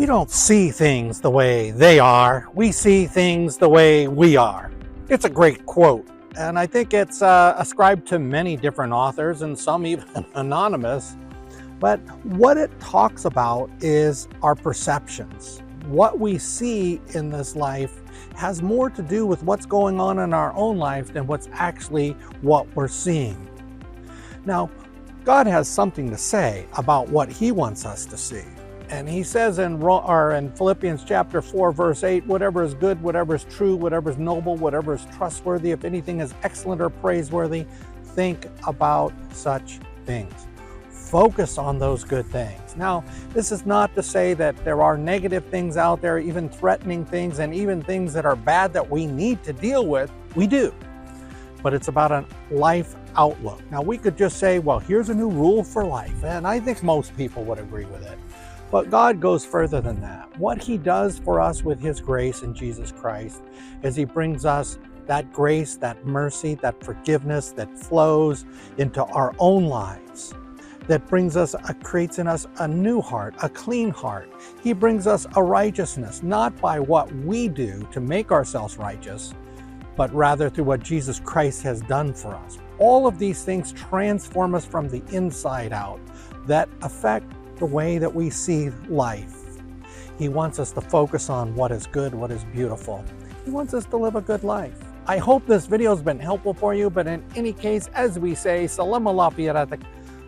We don't see things the way they are. We see things the way we are. It's a great quote, and I think it's ascribed to many different authors and some even anonymous. But what it talks about is our perceptions. What we see in this life has more to do with what's going on in our own life than what's actually what we're seeing. Now, God has something to say about what He wants us to see. And He says in Philippians chapter 4, verse 8, whatever is good, whatever is true, whatever is noble, whatever is trustworthy, if anything is excellent or praiseworthy, think about such things. Focus on those good things. Now, this is not to say that there are negative things out there, even threatening things, and even things that are bad that we need to deal with. We do. But it's about a life outlook. Now, we could just say, well, here's a new rule for life. And I think most people would agree with it. But God goes further than that. What He does for us with His grace in Jesus Christ is He brings us that grace, that mercy, that forgiveness that flows into our own lives. That creates in us a new heart, a clean heart. He brings us a righteousness, not by what we do to make ourselves righteous, but rather through what Jesus Christ has done for us. All of these things transform us from the inside out, that affect the way that we see life. He wants us to focus on what is good, what is beautiful. He wants us to live a good life. I hope this video has been helpful for you, but in any case, as we say, Salam Allah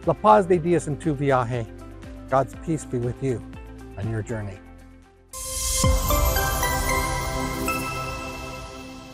La paz de Dios en tu viaje. God's peace be with you on your journey.